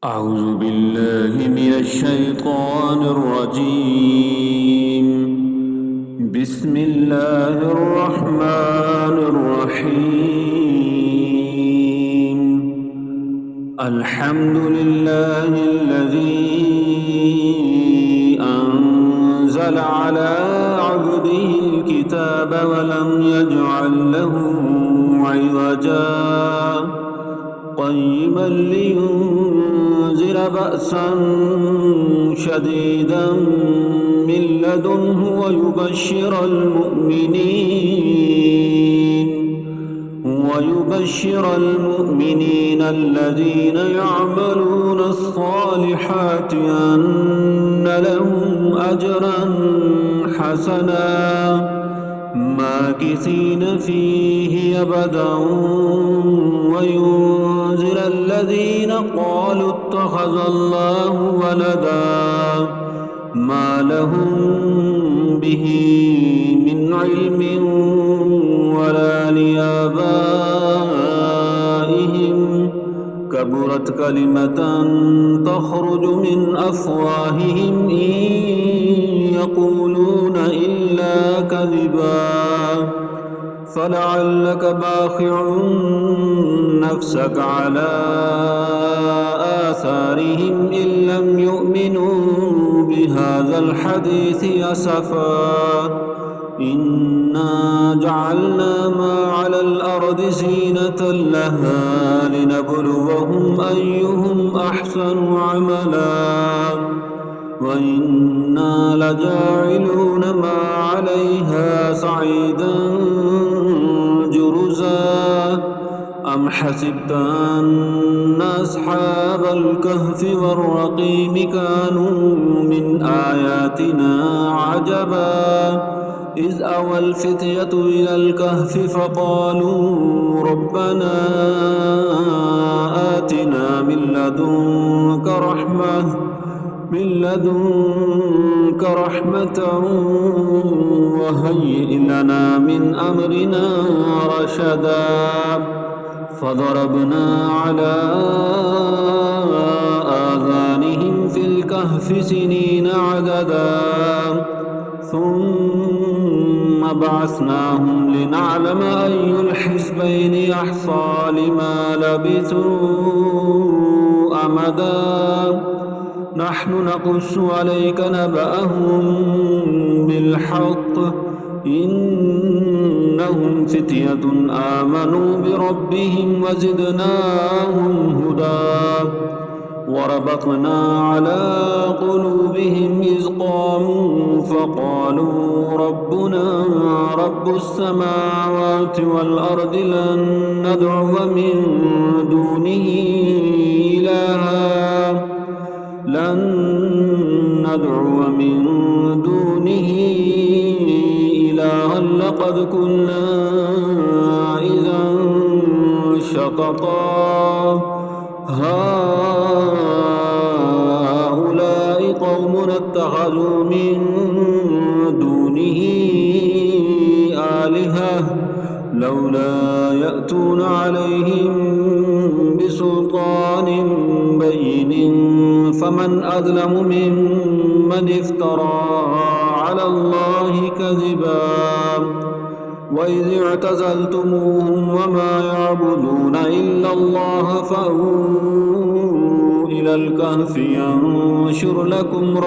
أعوذ بالله من الشيطان الرجيم. بسم الله الرحمن الرحيم. الحمد لله الذي أنزل على عبده الكتاب ولم يجعل له عوجا قيما لينذر بأسا شديدا من لدنه ويبشر المؤمنين الذين يعملون الصالحات أن لهم أجرا حسنا ماكثين فيه أبدا وينذر الذين قالوا اتخذ الله ولدا ما لهم به من علم ولا لآبائهم كبرت كلمة تخرج من أفواههم إن يقولون إلا كذبا فلعلك باخع نفسك على آثارهم إن لم يؤمنوا بهذا الحديث أسفا إنا جعلنا ما على الأرض زينة لها لنبلوهم أيهم أحسن عملا وإنا لجاعلون ما عليها صعيدا جرزا أم حسبت أن أصحاب الكهف والرقيم كانوا من آياتنا عجبا إذ أوى الفتية إلى الكهف فقالوا ربنا آتنا من لدنك رحمة وهيئ لنا من أمرنا رشدا فضربنا على آذانهم في الكهف سنين عددا ثم بعثناهم لنعلم أي الحزبين أحصى لما لبثوا أمدا نحن نقص عليك نبأهم بالحق إنهم فتية آمنوا بربهم وزدناهم هدى وربطنا على قلوبهم إذ قاموا فقالوا ربنا رب السماوات والأرض لن ندعو من دونه إلها لقد كنا إذا شططا هؤلاء قوم اتخذوا من دونه آلهة لولا يأتون عليهم بسلطان بين فمن أظلم ممن افترى على الله كذبا وإذ اعتزلتموهم وما يعبدون إلا الله فأووا إلى الكهف ينشر لكم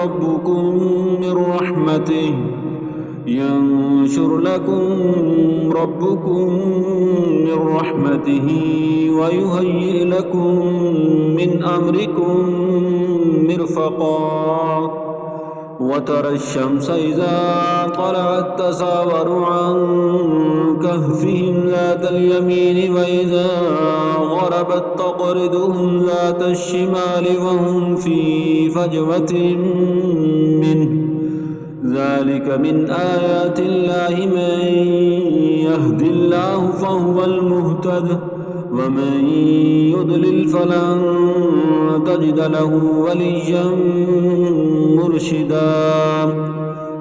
ربكم من رحمته ويهيئ لكم من أمركم مرفقا وترى الشمس إذا طلعت تزاور عن كهفهم ذات اليمين وإذا غربت تقرضهم ذات الشمال وهم في فجوة منه ذلك من آيات الله من يهد الله فهو المهتد ومن يضلل فلن تجد له وليا مرشدا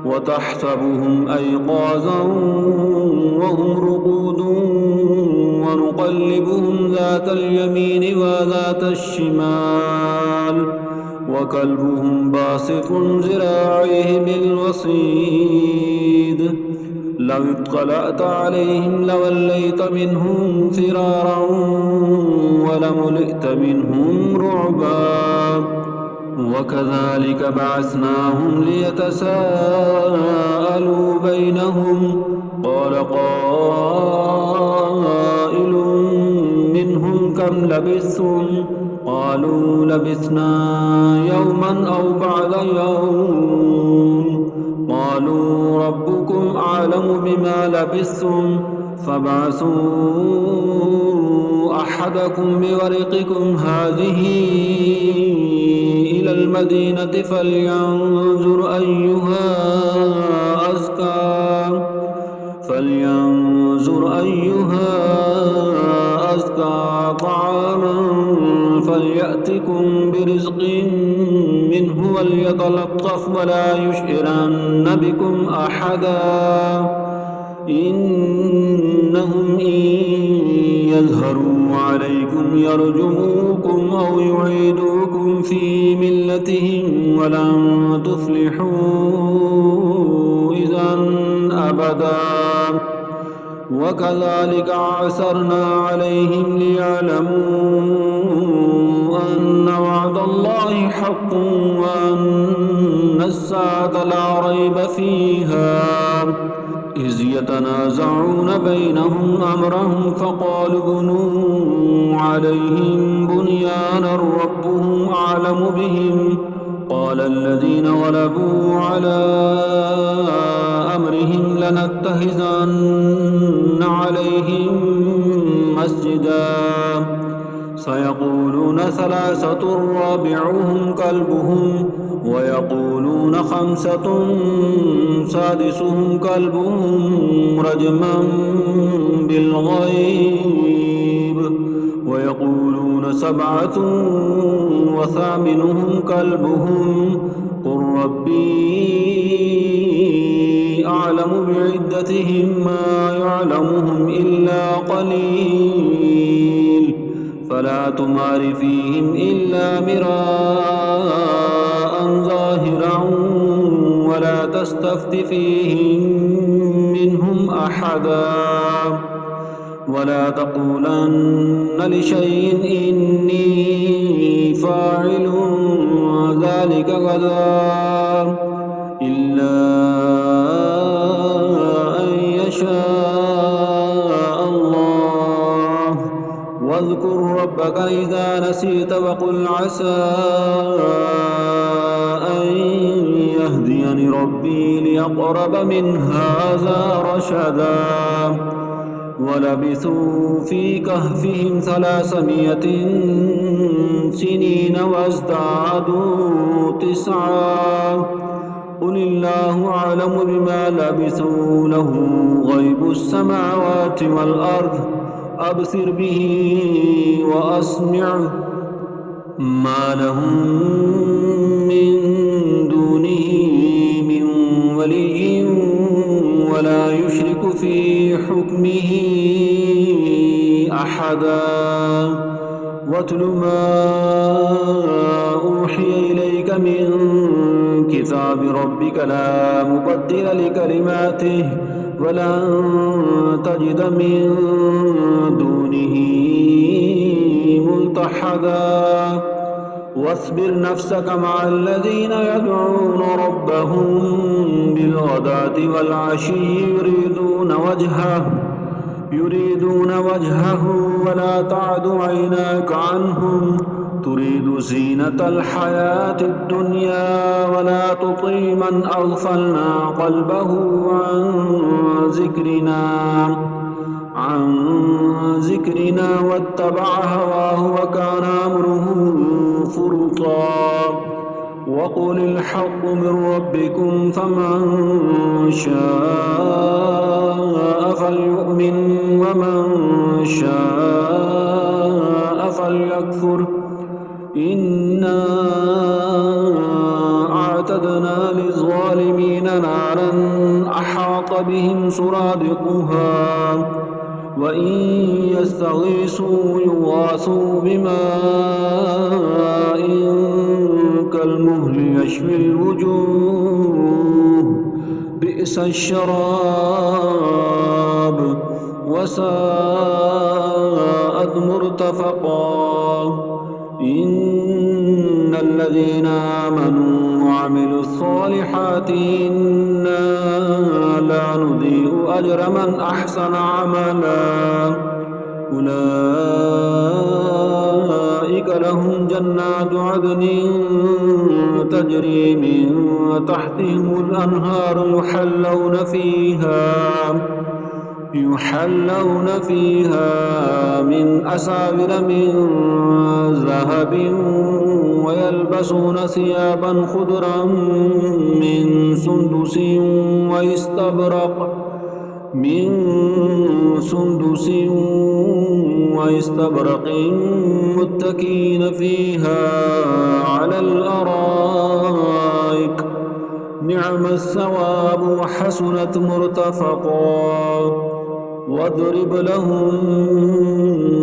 وتحسبهم أيقاظا وهم رقود ونقلبهم ذات اليمين وذات الشمال وكلبهم باسط ذراعيه بالوصيد لو اطلعت عليهم لوليت منهم فرارا ولملئت منهم رعبا وكذلك بعثناهم ليتساءلوا بينهم قال قائل منهم كم لبثتم قالوا لبثنا يوما أو بعض يوم قالوا ربكم أعلم بما لبثتم فابعثوا أحدكم بورقكم هذه إلى المدينة فلينظر أيها أزكى طعاما فليأتكم برزق منه وليتلطف ولا يشعرن بكم أحدا إنهم إن يظهروا عليكم يرجموكم أو يعيدوكم في ملتهم ولن تفلحوا إذا أبدا وكذلك عثرنا عليهم ليعلموا أن وعد الله حق وأن الساعة لا ريب فيها إذ يتنازعون بينهم أمرهم فقالوا بنوا عليهم بنيانا ربهم أعلم بهم قال الذين غلبوا على أمرهم لنتخذن عليهم مسجدا سيقولون ثلاثة رابعهم كلبهم ويقولون خمسة سادسهم كلبهم رجما بالغيب ويقولون سبعة وثامنهم كلبهم قل ربي أعلم بعدتهم ما يعلمهم إلا قليل فلا تمار فيهم إلا مراء ظاهرا ولا تستفت فيهم منهم أحدا ولا تقولن لشيء إني فاعل ذلك غدا إلا أن يشاء الله واذكر ربك إذا نسيت وقل عسى أن يهديني ربي ليقرب من هذا رشدا ولبثوا في كهفهم 300 سنين وازدادوا 9 قل الله أعلم بما لبثوا له غيب السماوات والأرض أبصر به وأسمع ما لهم من دونه من ولي ولا يشرك في حكمه أحدا واتل ما أوحي إليك من كتاب ربك لا مبدل لكلماته ولن تجد من دونه ملتحدا واصبر نفسك مع الذين يدعون ربهم بالغداة والعشي يريدون وجهه ولا تعد عيناك عنهم تريد زينة الحياة الدنيا ولا تطع من أغفلنا قلبه عن ذكرنا واتبع هواه وكان أمره فرطا وقل الحق من ربكم فمن شاء فليؤمن ومن شاء فليكفر إنا أعتدنا للظالمين نارا أحاط بهم سرادقها وإن يستغيثوا يغاثوا بماء كالمهل يشوي الوجوه بئس الشراب وساءت مرتفقا إن الذين آمنوا وعملوا الصالحات إنا لا نضيع أجر من أحسن عملا أولئك لهم جنات عدن تجري من تحتهم الأنهار يحلون فيها من أساور من ذهب ويلبسون ثيابا خضرا من سندس واستبرق متكئين فيها على الأرائك نعم الثواب وحسنت مرتفقا واضرب لهم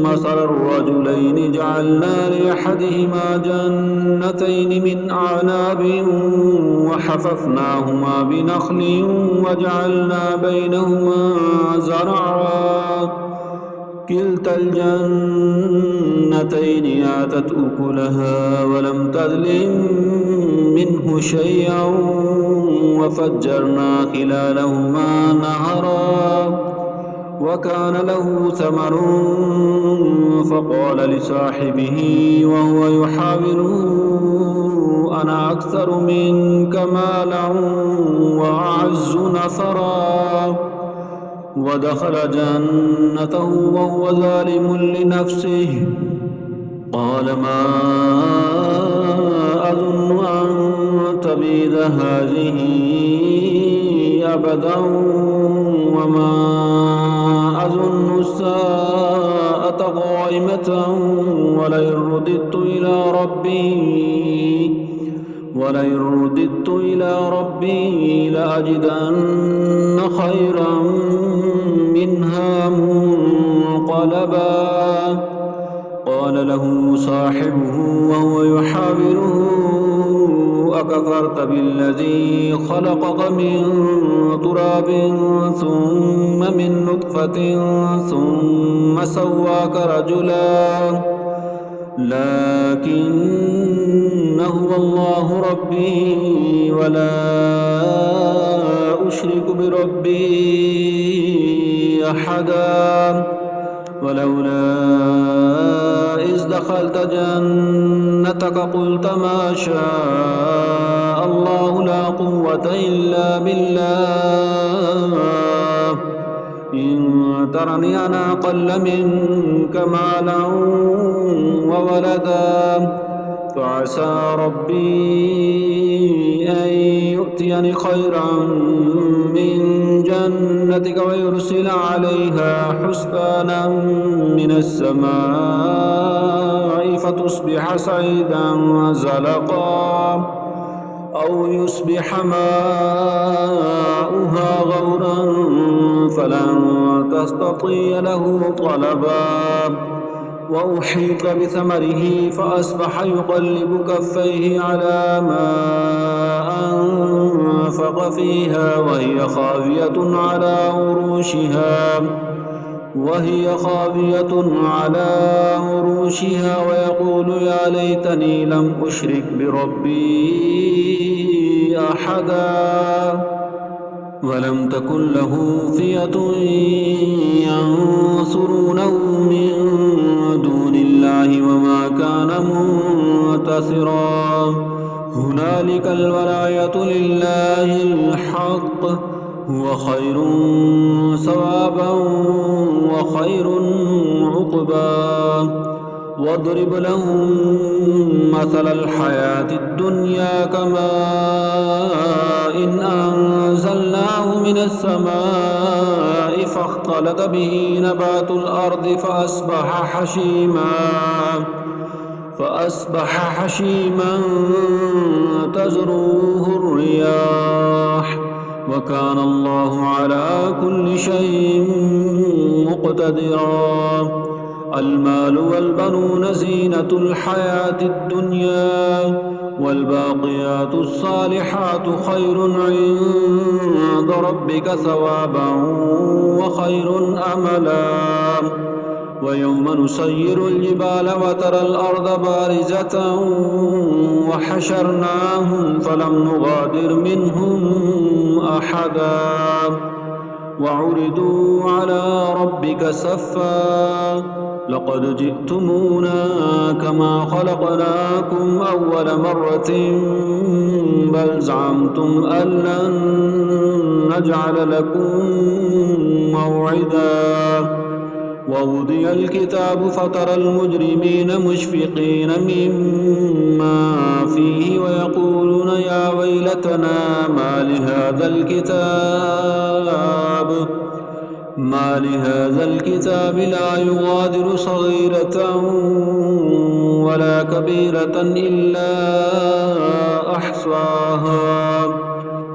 مثل الرجلين جعلنا لأحدهما جنتين من أعناب وحففناهما بنخل وجعلنا بينهما زرعا كلتا الجنتين آتت أكلها ولم تظلم منه شيئا وفجرنا خلالهما نهرا وكان له ثمر فقال لصاحبه وهو يحاوره أنا أكثر منك مالا وأعز نفرا ودخل جنته وهو ظالم لنفسه قال ما أظن أن تبيد هذه أبدا وما أظن الساعة قائمة ولئن رددت إلى ربي لأجدن خيرا منها منقلبا قال له صاحبه وهو يحاوره أكفرت بالذي خلقك من تراب ثم من نطفة ثم سواك رجلا لكن هو الله ربي ولا أشرك بربي أحدا ولولا إذ دخلت جنتك قلت ما شاء الله لا قوة إلا بالله إن ترني أنا أقل منك مالا وولدا فعسى ربي أن يؤتيني خيرا من جنتك ويرسل عليها حسبانا من السماء فتصبح صعيدا زلقا أو يصبح ماؤها غورا فلن تستطيع له طلبا وأحيط بثمره فأصبح يقلب كفيه على ما أنفق فيها وهي خاوية على عروشها ويقول يا ليتني لم أشرك بربي أحدا ولم تكن له فئة ينصرونه من دون الله وما كان منتصرا هنالك الولاية لله الحق هو خير ثوابا وخير عقبا واضرب لهم مثل الحياة الدنيا كماء إن أنزلناه من السماء فاختلط به نبات الأرض فأصبح حشيما تزروه الرياح وكان الله على كل شيء مقتدرا المال والبنون زينة الحياة الدنيا والباقيات الصالحات خير عند ربك ثوابا وخير أملا ويوم نسير الجبال وترى الأرض بارزة وحشرناهم فلم نغادر منهم أحدا وعرضوا على ربك صفا لقد جئتمونا كما خلقناكم أول مرة بل زعمتم أن لن نجعل لكم موعدا ووضع الكتاب فترى المجرمين مشفقين مما فيه ويقولون يا ويلتنا ما لهذا الكتاب لا يغادر صغيرة ولا كبيرة إلا أحصاها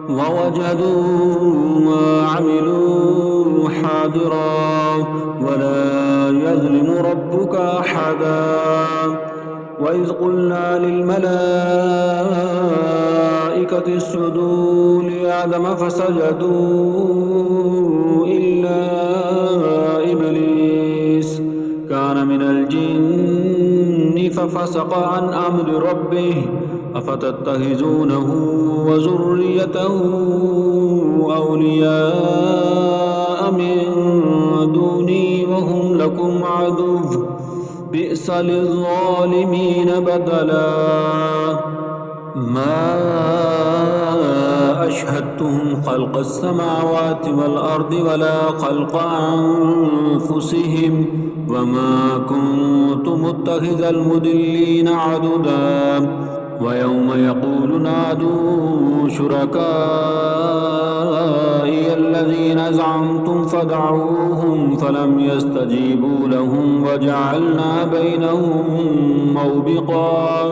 ووجدوا ما عملوا حاضرا ولا يظلم ربك أحدا وإذ قلنا للملائكة اسجدوا لآدم فسجدوا إلا إبليس كان من الجن ففسق عن أمر ربه أفتتخذونه وذريته أولياء من دوني وهم لكم عدو بئس للظالمين بدلا ما أشهدتهم خلق السماوات والأرض ولا خلق أنفسهم وما كنت متخذ المضلين عضدا ويوم يقول نادوا شركائي الذين زعمتم فدعوهم فلم يستجيبوا لهم وجعلنا بينهم موبقا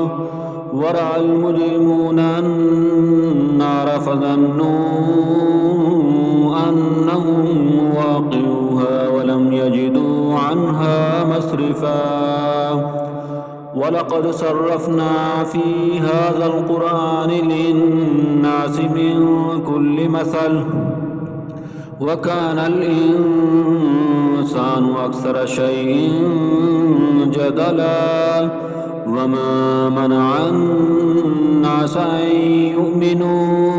ورأى المجرمون النار فظنوا أنهم واقعوها ولم يجدوا عنها مصرفا ولقد صرفنا في هذا القرآن للناس من كل مثل وكان الإنسان أكثر شيء جدلا وما منع الناس أن يؤمنوا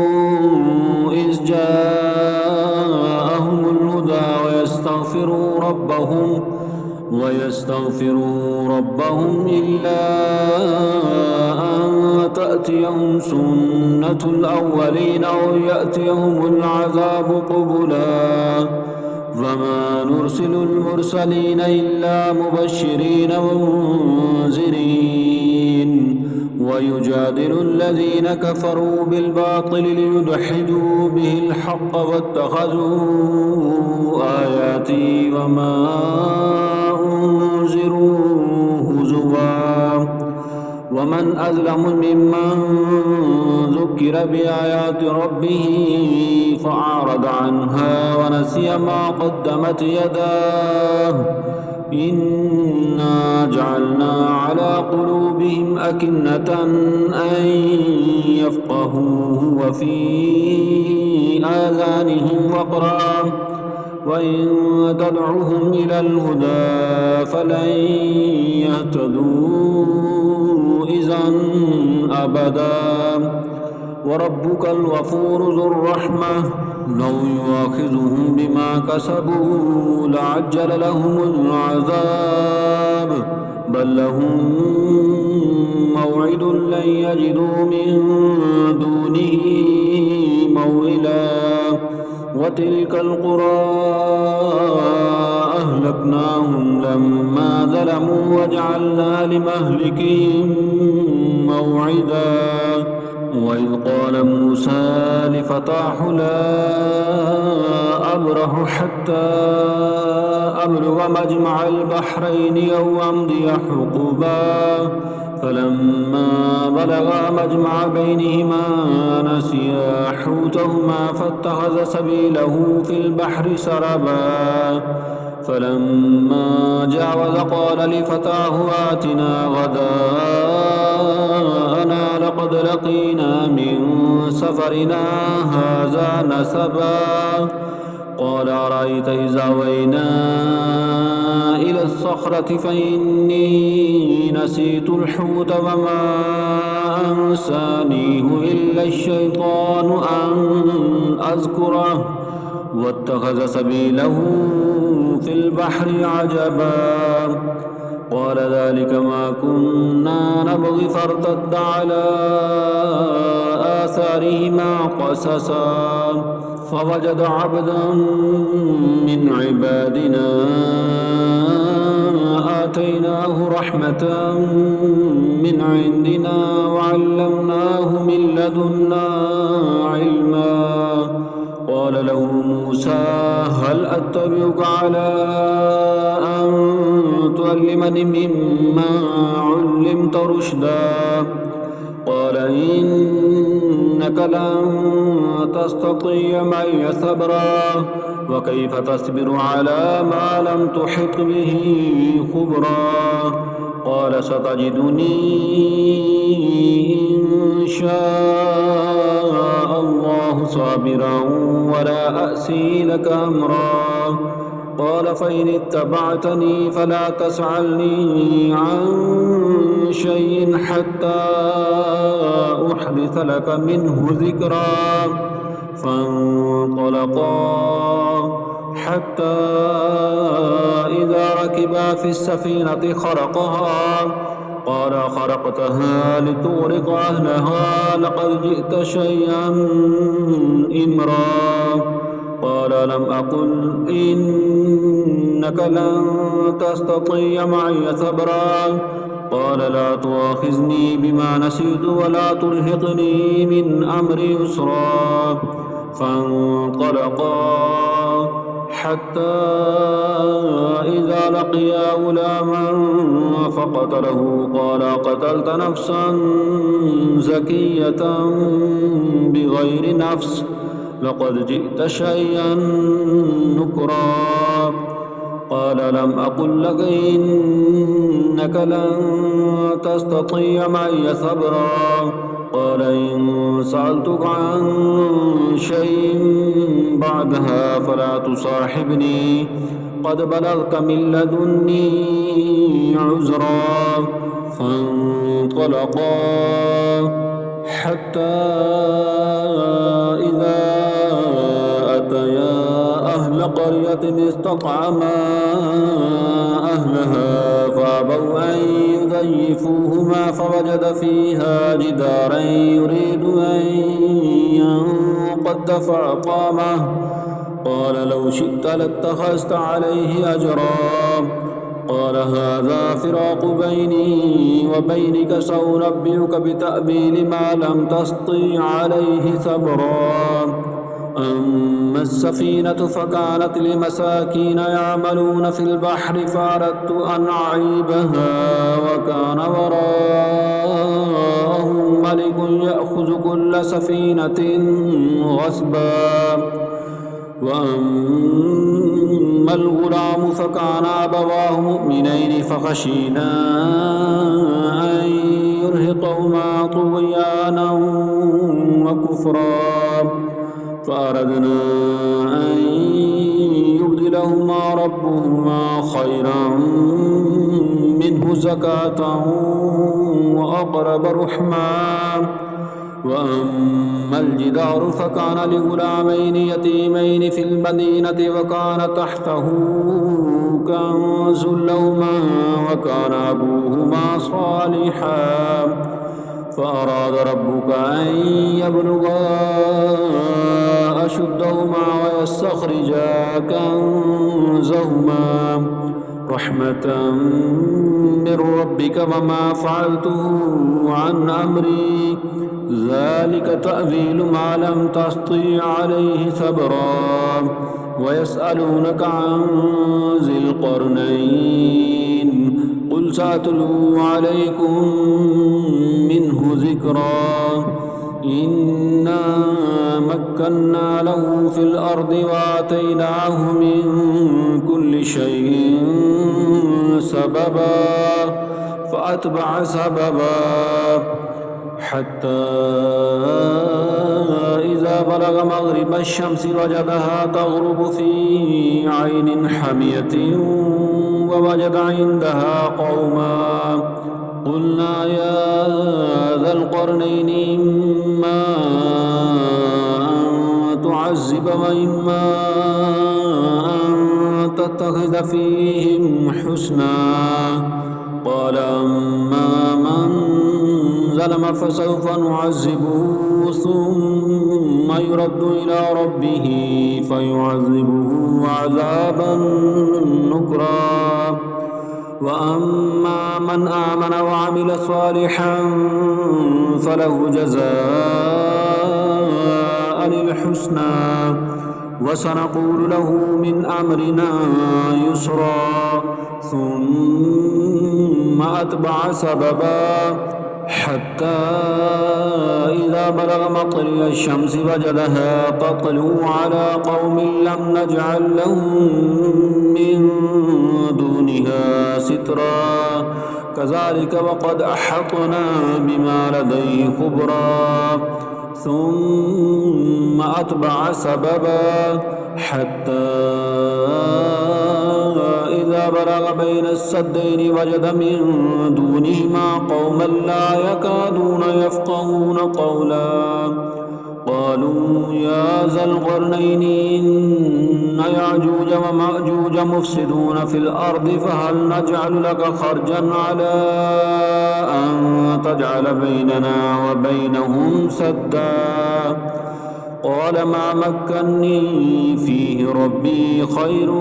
إذ جاءهم الهدى ويستغفروا ربهم إلا أن تأتيهم سنة الأولين أو يأتيهم العذاب قبلا وما نرسل المرسلين إلا مبشرين ومنذرين ويجادل الذين كفروا بالباطل ليدحدوا به الحق واتخذوا آياتي وما أنذروا هزوا ومن أظلم ممن ذكر بآيات ربه فأعرض عنها ونسي ما قدمت يداه إنا جعلنا على قلوبهم أكنة أن يفقهوه وفي آذانهم وقرا وإن تدعوهم إلى الهدى فلن يهتدوا إذا أبدا وربك الغفور ذو الرحمة لو يؤاخذهم بما كسبوا لعجل لهم العذاب بل لهم موعد لن يجدوا من دونه موئلا وتلك القرى أهلكناهم لما ظلموا وجعلنا لمهلكهم موعدا وإذ قال موسى لفتاه لا أبرح حتى أبلغ مجمع البحرين أو أمضي حقبا فلما بلغا مجمع بينهما نسيا حوتهما فاتخذ سبيله في البحر سربا فلما جاوز قال لفتاه آتنا غداءنا لقد لقد لقينا من سفرنا هذا نسبا قال أرأيت إذا أوينا إلى الصخرة فإني نسيت الحوت وما أنسانيه إلا الشيطان أن أذكره واتخذ سبيله في البحر عجبا قال ذلك ما كنا نبغي فارتد على آثارهما قصصا فوجد عبدا من عبادنا آتيناه رحمة من عندنا وعلمناه من لدنا علما قال له موسى هل أتبعك على أن تعلمني مما علمت رشدا قال إنك لن تستطيع معي صبرا وكيف تصبر على ما لم تحط به خبرا قال ستجدني إن شاء الله صابرا ولا أأسي لك أمرا قال فإن اتبعتني فلا تسألني عن شيء حتى أحدث لك منه ذكرا فانطلقا حتى إذا ركبا في السفينة خرقها قال خرقتها لتغرق أهلها لقد جئت شيئا إمرا قال لم أقل إنك لن تستطيع معي صبرا قال لا تؤاخذني بما نسيت ولا ترهقني من أمري يسرا فانطلقا حتى إذا لقيا غلاما فقتله قال قتلت نفسا زكية بغير نفس لقد جئت شيئا نكرا قال لم أقل لك إنك لن تستطيع معي صبرا قال إن سألتك عن شيء بعدها فلا تصاحبني قد بلغت من لدني عذرا فانطلقا حتى إذا أتيا أهل قرية استطعما أهلها فأبوا أن يضيفوهما فوجد فيها جدارا يريد أن ينقض فأقامه قال لو شئت لاتخذت عليه أجرا قال هذا فراق بيني وبينك سأنبئك بتأويل ما لم تستطع عليه صبرا أما السفينة فكانت لمساكين يعملون في البحر فأردت أن أعيبها وكان وراءهم ملك يأخذ كل سفينة غصبا وأما الغلام فكان أبواه مؤمنين فخشينا أن يرهقهما طغيانا وكفرا فأردنا أن يبدلهما ربهما خيرا منه زكاة وأقرب رحما وأما الجدار فكان لغلامين يتيمين في المدينة وكان تحته كنز لهما وكان أبوهما صالحا فأراد ربك أن يبلغا أشدهما ويستخرجا كنزهما رحمة من ربك وما فعلته عن أمري ذلك تأويل ما لم تستطع عليه صبرا ويسألونك عن ذي القرنين قل سأتلو عليكم منه ذكرا إنا مكنا له في الأرض وآتيناه من كل شيء سببا فأتبع سببا حتى إذا بلغ مغرب الشمس وجدها تغرب في عين حمية ووجد عندها قوما قلنا يا ذا القرنين إما أن تعذب وإما أن تتخذ فيهم حسنا قال أما من ظلم فسوف نعذبه ثم يرد إلى ربه فيعذبه عذابا نكرا وأما من آمن وعمل صالحا فله جزاء الحسنى وسنقول له من أمرنا يسرا ثم أتبع سببا حتى إذا بلغ مطلع الشمس وجدها تطلع على قوم لم نجعل لهم من دونها سترا كذلك وقد أحطنا بما لديه خبرا ثم أتبع سببا حتى إذا بلغ بين السدين وجد من دونهما قوما لا يكادون يفقهون قولا قالوا يا ذا القرنين إن يأجوج ومأجوج مفسدون في الأرض فهل نجعل لك خرجا على أن تجعل بيننا وبينهم سدا قال ما مكني فيه ربي خير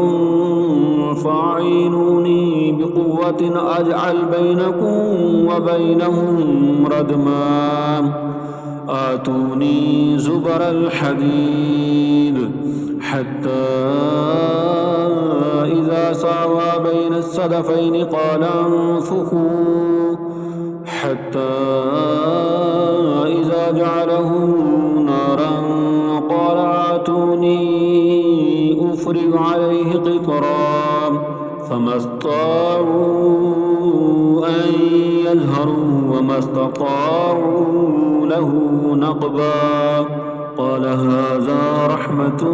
فاعينوني بقوة أجعل بينكم وبينهم ردما آتوني زبر الحديد حتى إذا ساوى بين الصدفين قال انفخوا حتى إذا جعله نارا قال آتوني أفرغ عليه قطرا فما استطاعوا أن يظهروا وما استطاعوا له نقبا قال هذا رحمة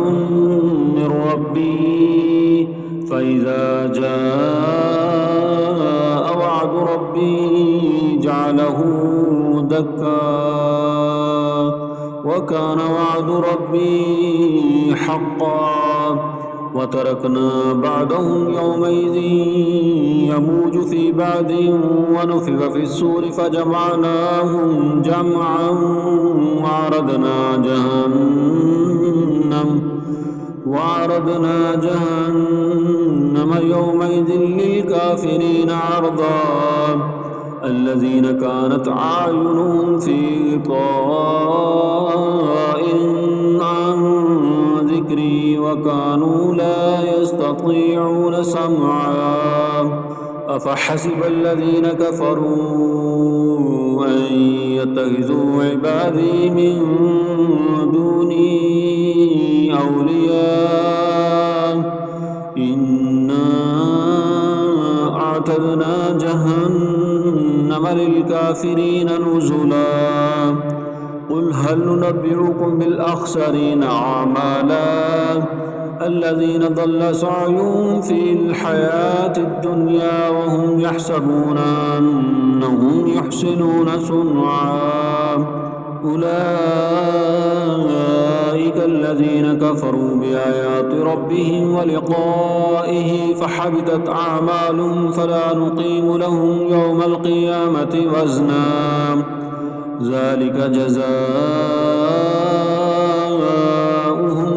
من ربي فإذا جاء وعد ربي جعله دكا وكان وعد ربي حقا وتركنا بعدهم يومئذ يموج في بعد ونفخ في الصور فجمعناهم جمعا وعرضنا جهنم يومئذ للكافرين عرضا الذين كانت أعينهم في غطاء عن ذكري وكانوا لا يستطيعون سمعا أفحسب الذين كفروا أن يتخذوا عبادي من دوني أولياء إنا أعتدنا جهنم للكافرين نزلا قل هل ننبئكم بالأخسرين أعمالا الذين ضل سعيهم في الحياة الدنيا وهم يحسبون أنهم يحسنون صنعا أولئك الذين كفروا بآيات ربهم ولقائه فحبطت أعمالهم فلا نقيم لهم يوم القيامة وزنا ذلك جزاؤهم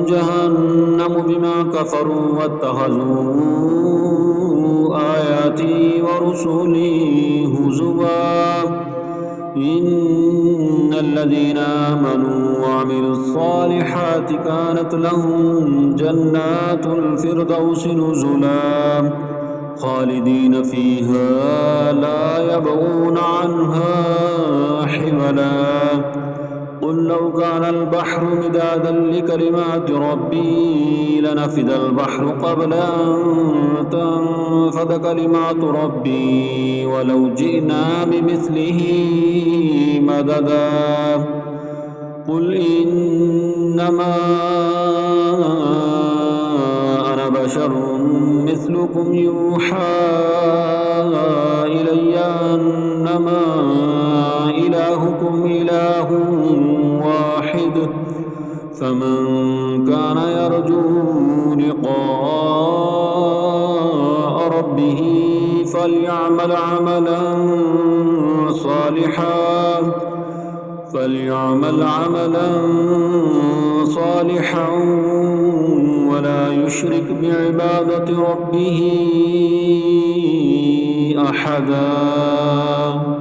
جهنم بما كفروا واتخذوا آياتي ورسلي هزوا إن الذين آمنوا وعملوا الصالحات كانت لهم جنات الفردوس نزلا خالدين فيها لا يبغون عنها حولا قل لو كان البحر مدادا لكلمات ربي لنفد البحر قبل أن تنفد كلمات ربي ولو جئنا بمثله مددا قل إنما أنا بشر مثلكم يوحى إلي أنما إلهكم إله واحد فمن كان يرجو لقاء ربه فليعمل عملا صالحا ولا يشرك بعبادة ربه أحدا.